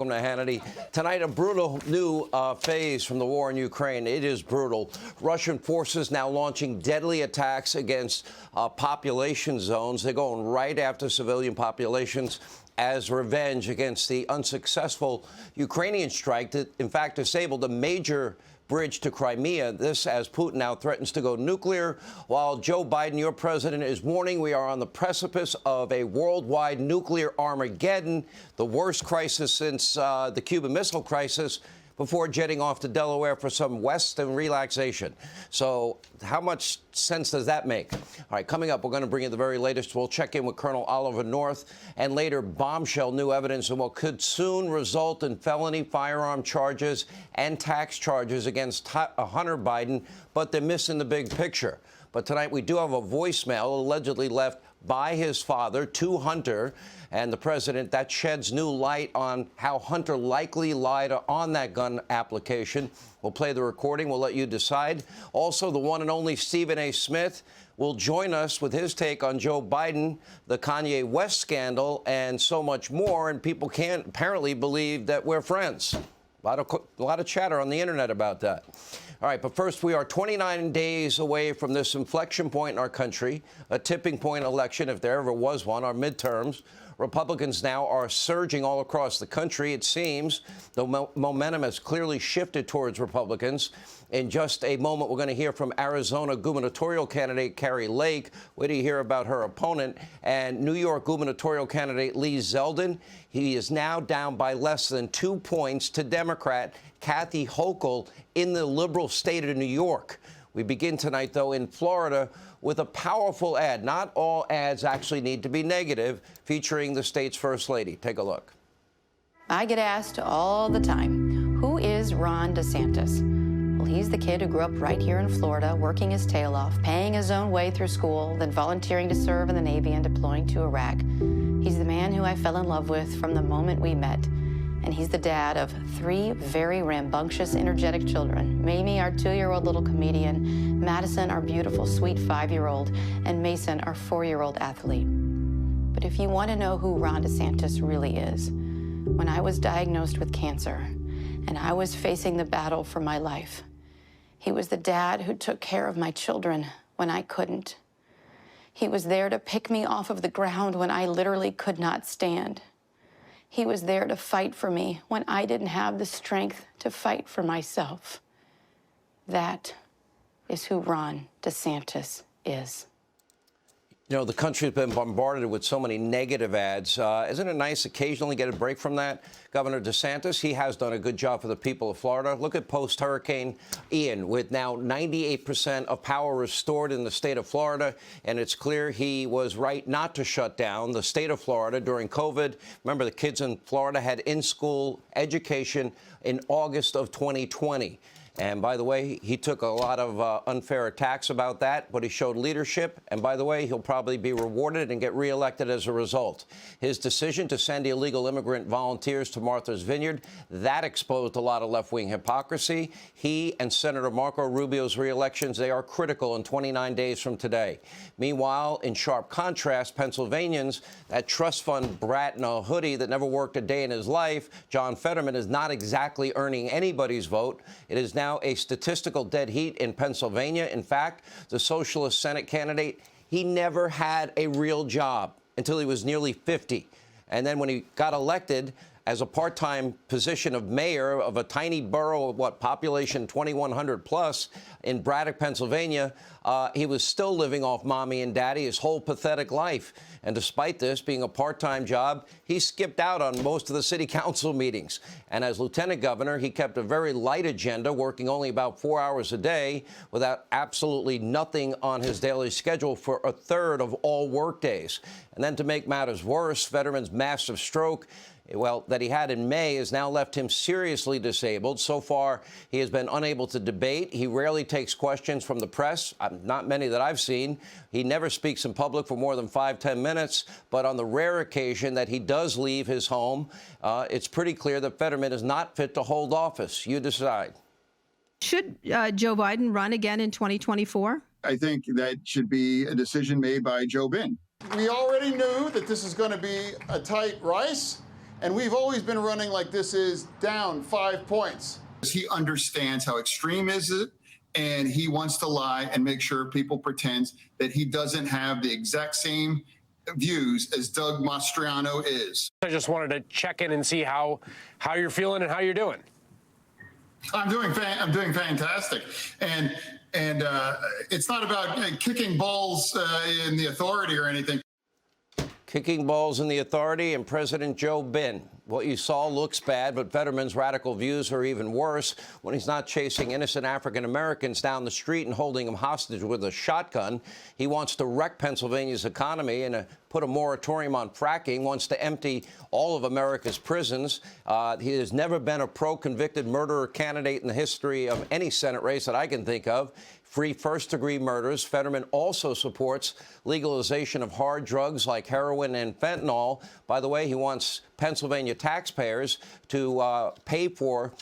Welcome to Hannity. Tonight, a brutal new phase from the war in Ukraine. It is brutal. Russian forces now launching deadly attacks against population zones. They're going right after civilian populations as revenge against the unsuccessful Ukrainian strike that, in fact, disabled a major bridge to Crimea. This as Putin now threatens to go nuclear, while Joe Biden, your president, is warning we are on the precipice of a worldwide nuclear Armageddon, the worst crisis since the Cuban Missile Crisis, before jetting off to Delaware for some Western relaxation. So how much sense does that make? All right, coming up, we're going to bring you the very latest. We'll check in with Colonel Oliver North, and later, bombshell new evidence of what could soon result in felony firearm charges and tax charges against Hunter Biden, but they're missing the big picture. But tonight, we do have a voicemail allegedly left by his father to Hunter and the president. That sheds new light on how Hunter likely lied on that gun application. We'll play the recording. We'll let you decide. Also, the one and only Stephen A. Smith will join us with his take on Joe Biden, the Kanye West scandal, and so much more. And people can't apparently believe that we're friends. A lot of chatter on the internet about that. All right, but first, we are 29 days away from this inflection point in our country, a tipping point election, if there ever was one, our midterms. Republicans now are surging all across the country, it seems. The momentum has clearly shifted towards Republicans. In just a moment, we're going to hear from Arizona gubernatorial candidate Kari Lake. Wait till you hear about her opponent. And New York gubernatorial candidate Lee Zeldin. He is now down by less than 2 points to Democrat Kathy Hochul in the liberal state of New York. We begin tonight, though, in Florida with a powerful ad. Not all ads actually need to be negative, featuring the state's first lady. Take a look. I get asked all the time, who is Ron DeSantis? Well, he's the kid who grew up right here in Florida, working his tail off, paying his own way through school, then volunteering to serve in the Navy and deploying to Iraq. He's the man who I fell in love with from the moment we met. And he's the dad of 3 very rambunctious, energetic children. Mamie, our 2-year-old little comedian, Madison, our beautiful, sweet 5-year-old, and Mason, our 4-year-old athlete. But if you want to know who Ron DeSantis really is, when I was diagnosed with cancer and I was facing the battle for my life, he was the dad who took care of my children when I couldn't. He was there to pick me off of the ground when I literally could not stand. He was there to fight for me when I didn't have the strength to fight for myself. That is who Ron DeSantis is. You know, the country's been bombarded with so many negative ads. Isn't it nice occasionally get a break from that? Governor DeSantis, he has done a good job for the people of Florida. Look at post-Hurricane Ian, with now 98% of power restored in the state of Florida. And it's clear he was right not to shut down the state of Florida during COVID. Remember, the kids in Florida had in-school education in August of 2020. And by the way, he took a lot of unfair attacks about that, but he showed leadership. And by the way, he'll probably be rewarded and get reelected as a result. His decision to send illegal immigrant volunteers to Martha's Vineyard, that exposed a lot of left-wing hypocrisy. He and Senator Marco Rubio's reelections, they are critical in 29 days from today. Meanwhile, in sharp contrast, Pennsylvanians, that trust fund brat in a hoodie that never worked a day in his life, John Fetterman, is not exactly earning anybody's vote. It is now a statistical dead heat in Pennsylvania. In fact, the socialist Senate candidate, he never had a real job until he was nearly 50. And then when he got elected as a part-time position of mayor of a tiny borough of, population 2,100 plus in Braddock, Pennsylvania, he was still living off mommy and daddy his whole pathetic life. And despite this being a part-time job, he skipped out on most of the city council meetings. And as lieutenant governor, he kept a very light agenda, working only about 4 hours a day, without absolutely nothing on his daily schedule for a third of all work days. And then to make matters worse, Fetterman's massive stroke, well, that he had in May, has now left him seriously disabled. So far, he has been unable to debate. He rarely takes questions from the press, not many that I've seen. He never speaks in public for more than 5-10 minutes. But on the rare occasion that he does leave his home, it's pretty clear that Fetterman is not fit to hold office. You decide. Should Joe Biden run again in 2024? I think that should be a decision made by Joe Biden. We already knew that this is going to be a tight race. And we've always been running like this is down 5 points. He understands how extreme is it, and he wants to lie and make sure people pretend that he doesn't have the exact same views as Doug Mastriano is. I just wanted to check in and see how you're feeling and how you're doing. I'm doing fantastic, and it's not about kicking balls in the authority or anything. Kicking balls in the authority and President Joe Biden. What you saw looks bad, but Fetterman's radical views are even worse when he's not chasing innocent African Americans down the street and holding them hostage with a shotgun. He wants to wreck Pennsylvania's economy and put a moratorium on fracking, wants to empty all of America's prisons. He has never been a pro-convicted murderer candidate in the history of any Senate race that I can think of. Free first-degree murders. Fetterman also supports legalization of hard drugs like heroin and fentanyl. By the way, he wants Pennsylvania taxpayers to pay for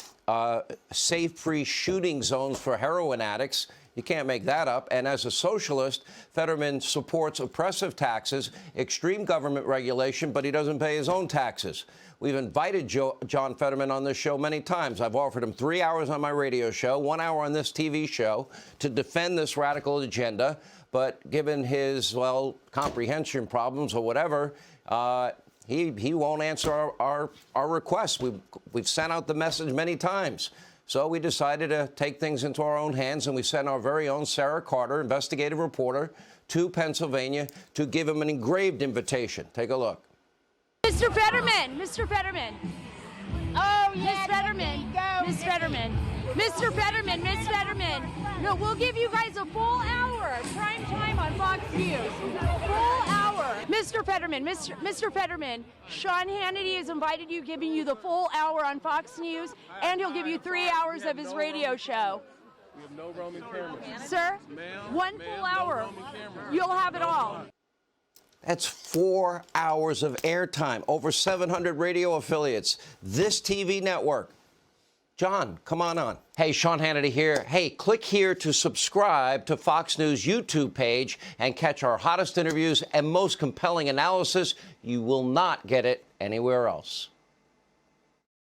safe, free shooting zones for heroin addicts. You can't make that up. And as a socialist, Fetterman supports oppressive taxes, extreme government regulation, but he doesn't pay his own taxes. We've invited John Fetterman on this show many times. I've offered him 3 hours on my radio show, 1 hour on this TV show to defend this radical agenda. But given his, well, comprehension problems or whatever, he won't answer our requests. We've sent out the message many times. So we decided to take things into our own hands, and we sent our very own Sarah Carter, investigative reporter, to Pennsylvania to give him an engraved invitation. Take a look. Mr. Fetterman, Mr. Fetterman. Oh, yeah, Miss Fetterman, Miss Fetterman, Mr. Fetterman, Miss Fetterman. No, we'll give you guys a full hour, prime time on Fox News. Full hour. Mr. Fetterman, Mr. Fetterman, Sean Hannity has invited you, giving you the full hour on Fox News, and he'll give you 3 hours of his radio show. We have no roaming cameras. Sir, one full hour. You'll have it all. That's 4 hours of airtime, over 700 radio affiliates, this TV network. John, come on. Hey, Sean Hannity here. Hey, click here to subscribe to Fox News YouTube page and catch our hottest interviews and most compelling analysis. You will not get it anywhere else.